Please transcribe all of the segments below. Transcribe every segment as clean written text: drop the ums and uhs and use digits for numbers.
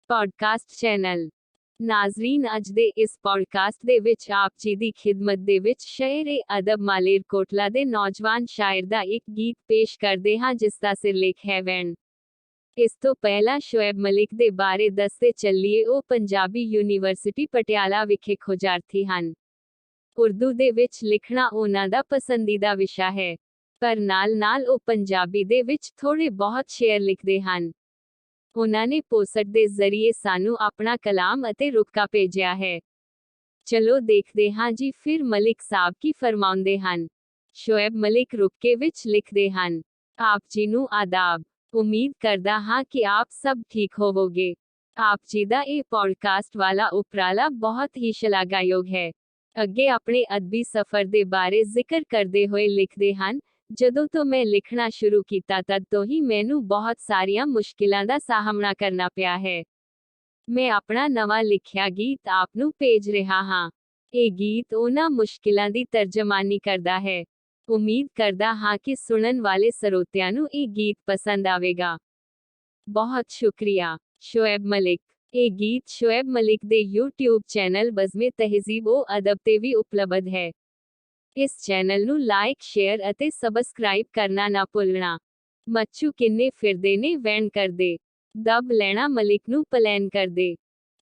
Podcast channel. Nazreen, ਅੱਜ ਦੇ ਇਸ ਪੋਡਕਾਸਟ ਦੇ ਵਿੱਚ ਆਪ ਜੀ ਦੀ ਖਿਦਮਤ ਦੇ ਵਿੱਚ ਸ਼ਾਇਰ-ਏ-ਅਦਬ ਮਾਲੇਰਕੋਟਲਾ ਦੇ ਨੌਜਵਾਨ ਸ਼ਾਇਰ ਦਾ ਇੱਕ ਗੀਤ ਪੇਸ਼ ਕਰਦੇ ਹਾਂ ਜਿਸ ਦਾ ਸਿਰਲੇਖ ਹੈ ਵੈਣ। ਇਸ ਤੋਂ ਪਹਿਲਾਂ ਸ਼ੋਏਬ ਮਲਿਕ ਦੇ ਬਾਰੇ ਦੱਸਦੇ ਚੱਲੀਏ। ਉਹ ਪੰਜਾਬੀ ਯੂਨੀਵਰਸਿਟੀ ਪਟਿਆਲਾ ਵਿਖੇ ਖੋਜਾਰਥੀ ਹਨ। ਉਰਦੂ ਦੇ ਵਿੱਚ ਲਿਖਣਾ ਉਹਨਾਂ ਦਾ ਪਸੰਦੀਦਾ ਵਿਸ਼ਾ ਹੈ, ਪਰ ਨਾਲ-ਨਾਲ ਉਹ ਪੰਜਾਬੀ ਦੇ ਵਿੱਚ ਥੋੜ੍ਹੇ ਬਹੁਤ ਸ਼ੇਅਰ ਲਿਖਦੇ ਹਨ। ਉਹਨਾਂ ਨੇ ਪੋਸਟ ਦੇ ਜ਼ਰੀਏ ਸਾਨੂੰ ਆਪਣਾ ਕਲਾਮ ਅਤੇ ਰੁਬਕਾ ਭੇਜਿਆ ਹੈ। ਚਲੋ ਦੇਖਦੇ ਹਾਂ ਜੀ ਫਿਰ ਮਲਿਕ ਸਾਹਿਬ ਕੀ ਫਰਮਾਉਂਦੇ ਹਨ। ਸ਼ੋਏਬ ਮਲਿਕ ਰੁਬਕੇ ਵਿੱਚ ਲਿਖਦੇ ਹਨ। ਆਪ ਜੀ ਨੂੰ ਆਦਾਬ। ਉਮੀਦ ਕਰਦਾ ਹਾਂ ਕਿ ਆਪ ਸਭ ਠੀਕ ਹੋਵੋਗੇ। ਆਪ ਜੀ ਦਾ ਇਹ ਪੋਡਕਾਸਟ ਵਾਲਾ ਉਪਰਾਲਾ ਬਹੁਤ ਹੀ ਸ਼ਲਾਘਾਯੋਗ ਹੈ। ਅੱਗੇ ਆਪਣੇ ਅਦਬੀ ਸਫ਼ਰ ਦੇ ਬਾਰੇ ਜ਼ਿਕਰ ਕਰਦੇ ਹੋਏ ਲਿਖਦੇ ਹਨ, ਜਦੋਂ ਤੋਂ ਮੈਂ ਲਿਖਣਾ ਸ਼ੁਰੂ ਕੀਤਾ ਤਦ ਤੋਂ ਹੀ ਮੈਨੂੰ ਬਹੁਤ ਸਾਰੀਆਂ ਮੁਸ਼ਕਿਲਾਂ ਦਾ ਸਾਹਮਣਾ ਕਰਨਾ ਪਿਆ ਹੈ। ਮੈਂ ਆਪਣਾ ਨਵਾਂ ਲਿਖਿਆ ਗੀਤ ਆਪ ਨੂੰ ਭੇਜ ਰਿਹਾ ਹਾਂ। ਇਹ ਗੀਤ ਉਹਨਾਂ ਮੁਸ਼ਕਿਲਾਂ ਦੀ ਤਰਜਮਾਨੀ ਕਰਦਾ ਹੈ। ਉਮੀਦ ਕਰਦਾ ਹਾਂ ਕਿ ਸੁਣਨ ਵਾਲੇ ਸਰੋਤਿਆਂ ਨੂੰ ਇਹ ਗੀਤ ਪਸੰਦ ਆਵੇਗਾ। ਬਹੁਤ ਸ਼ੁਕਰੀਆ। ਸ਼ੋਏਬ ਮਲਿਕ। ਇਹ ਗੀਤ ਸ਼ੋਏਬ ਮਲਿਕ ਦੇ YouTube ਚੈਨਲ ਬਜ਼ਮੇ ਤਹਿਜ਼ੀਬ-ਓ-ਅਦਬ ਤੇ ਵੀ ਉਪਲਬਧ ਹੈ। ਇਸ ਚੈਨਲ ਨੂੰ ਲਾਈਕ, ਸ਼ੇਅਰ ਅਤੇ ਸਬਸਕ੍ਰਾਈਬ ਕਰਨਾ ਨਾ ਭੁੱਲਣਾ। ਮੱਛੂ ਕਿੰਨੇ ਫਿਰਦੇ ਨੇ ਵੈਣ ਕਰਦੇ, ਦਬ ਲੈਣਾ ਮਲਿਕ ਨੂੰ ਪਲੈਨ ਕਰਦੇ।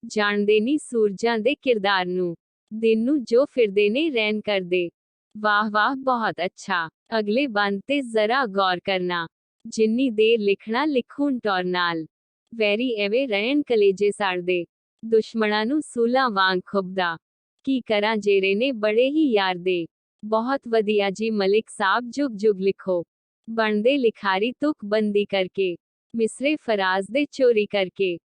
ਜਾਣਦੇ ਨੀ ਸੂਰਜਾਂ ਦੇ ਕਿਰਦਾਰ ਨੂੰ, ਦਿਨ ਨੂੰ ਜੋ ਫਿਰਦੇ ਨੇ ਰੈਨ ਕਰਦੇ। ਵਾਹ ਵਾਹ, ਬਹੁਤ ਅੱਛਾ। ਅਗਲੇ ਬੰਦ ਤੇ ਜ਼ਰਾ ਗੌਰ ਕਰਨਾ। ਜਿੰਨੀ ਦੇਰ ਲਿਖਣਾ ਲਿਖੂਣ ਟੌਰ ਨਾਲ। ਵੈਰੀ ਐਵੇਂ ਰਹਿਣ ਕਲੇਜੇ ਸਾੜਦੇ, ਦੁਸ਼ਮਣਾਂ ਨੂੰ ਸੂਲਾਂ ਵਾਂਗ ਖੁੱਬਦਾ। ਕੀ ਕਰਾਂ ਜੇਰੇ ਨੇ ਬੜੇ ਹੀ ਯਾਰ ਦੇ। ਬਹੁਤ ਵਧੀਆ ਜੀ ਮਲਿਕ ਸਾਹਿਬ, ਜੁਗ ਜੁਗ ਲਿਖੋ। ਬਣਦੇ ਲਿਖਾਰੀ ਤੁਕ ਬੰਦੀ ਕਰਕੇ, ਮਿਸਰੇ ਫਰਾਜ਼ ਦੇ ਚੋਰੀ ਕਰਕੇ।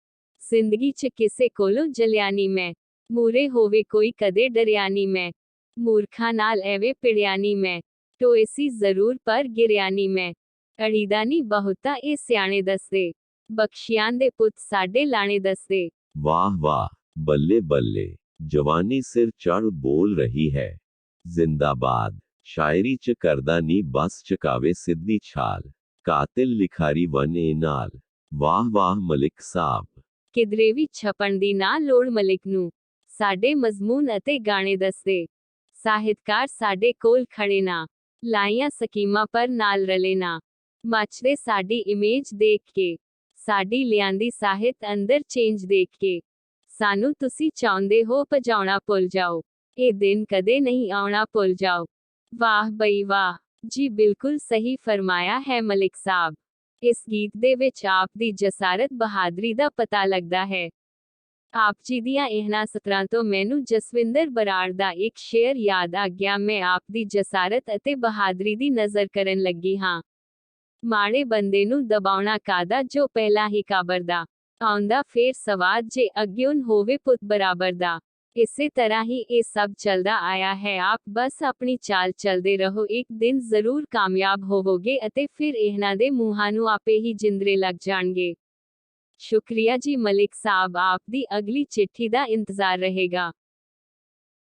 ਜ਼ਿੰਦਗੀ 'ਚ ਕਿਸੇ ਕੋਲੋਂ ਜਲਿਆ ਨੀ ਮੈਂ, ਮੂਰੇ ਹੋਵੇ ਕੋਈ ਕਦੇ ਡਰਿਆ ਨੀ ਮੈਂ। ਮੂਰਖਾਂ ਨਾਲ ਐਵੇਂ ਪਿੜਿਆ ਨੀ ਮੈਂ, ਟੋਏ ਸੀ ਜ਼ਰੂਰ ਪਰ ਗਿਰਿਆ ਨੀ ਮੈਂ। ਅੜੀਦਾ ਨੀ ਬਹੁਤਾ ਇਹ ਸਿਆਣੇ ਦੱਸਦੇ, ਬਖਸ਼ੀਆਂ ਦੇ ਪੁੱਤ ਸਾਡੇ ਲਾਣੇ ਦੱਸਦੇ। वाह वाह, बल्ले बल्ले, जवानी सिर चढ़ बोल रही है। जिंदाबाद। शायरी च करदा नी बस चकावे सिद्धी छाल, कातिल लिखारी वन ए नाल। वाह वाह मलिक साहब। ਕਿਧਰੇ ਵੀ ਛਪਣ ਦੀ ਨਾ ਲੋੜ ਮਲਿਕ ਨੂੰ। ਸਾਡੇ ਮਜ਼ਮੂਨ ਅਤੇ ਗਾਣੇ ਦੱਸਦੇ ਸਾਹਿਤਕਾਰ ਸਾਡੇ ਕੋਲ ਖੜੇ ਨਾ, ਲਾਈਆਂ ਸਕੀਮਾਂ ਪਰ ਨਾਲ ਰਲੇ ਨਾ। ਮੱਚਦੇ ਸਾਡੀ ਇਮੇਜ ਦੇਖ ਕੇ, ਸਾਡੀ ਲਿਆਂਦੀ ਸਾਹਿਤ ਅੰਦਰ ਚੇਂਜ ਦੇਖ ਕੇ। ਸਾਨੂੰ ਤੁਸੀਂ ਚਾਹੁੰਦੇ ਹੋ ਭਜਾਉਣਾ ਭੁੱਲ ਜਾਓ, ਇਹ ਦਿਨ ਕਦੇ ਨਹੀਂ ਆਉਣਾ ਭੁੱਲ ਜਾਓ। ਵਾਹ ਬਈ ਵਾਹ ਜੀ, ਬਿਲਕੁਲ ਸਹੀ ਫਰਮਾਇਆ ਹੈ ਮਲਿਕ ਸਾਹਿਬ। ਇਸ ਗੀਤ ਦੇ ਵਿੱਚ ਆਪ ਦੀ ਜਸਾਰਤ ਬਹਾਦਰੀ ਦਾ ਪਤਾ ਲੱਗਦਾ ਹੈ। ਆਪ ਜੀ ਦੀਆਂ ਇਹਨਾਂ ਸਤਰਾਂ ਤੋਂ ਮੈਨੂੰ ਜਸਵਿੰਦਰ ਬਰਾੜ ਦਾ ਇੱਕ ਸ਼ੇਅਰ ਯਾਦ ਆ ਗਿਆ। ਮੈਂ ਆਪ ਦੀ ਜਸਾਰਤ ਅਤੇ ਬਹਾਦਰੀ ਦੀ ਨਜ਼ਰ ਕਰਨ ਲੱਗੀ ਹਾਂ। ਮਾੜੇ ਬੰਦੇ ਨੂੰ ਦਬਾਉਣਾ ਕਾਦਾ ਜੋ ਪਹਿਲਾਂ ਹੀ ਕਾਬਰ ਦਾ, ਆਉਂਦਾ ਫੇਰ ਸਵਾਦ ਜੇ ਅੱਗਿਓਂ ਹੋਵੇ ਪੁੱਤ ਬਰਾਬਰ ਦਾ। ਇਸੇ ਤਰ੍ਹਾਂ ਹੀ ਇਹ ਸਭ ਚੱਲਦਾ ਆਇਆ ਹੈ। ਆਪ ਬਸ ਆਪਣੀ ਚਾਲ ਚੱਲਦੇ ਰਹੋ, ਇੱਕ ਦਿਨ ਜ਼ਰੂਰ ਕਾਮਯਾਬ ਹੋਵੋਗੇ ਅਤੇ ਫਿਰ ਇਹਨਾਂ ਦੇ ਮੂੰਹਾਂ ਨੂੰ ਆਪੇ ਹੀ ਜਿੰਦਰੇ ਲੱਗ ਜਾਣਗੇ। ਸ਼ੁਕਰੀਆ ਜੀ ਮਲਿਕ ਸਾਹਿਬ, ਆਪ ਦੀ ਅਗਲੀ ਚਿੱਠੀ ਦਾ ਇੰਤਜ਼ਾਰ ਰਹੇਗਾ।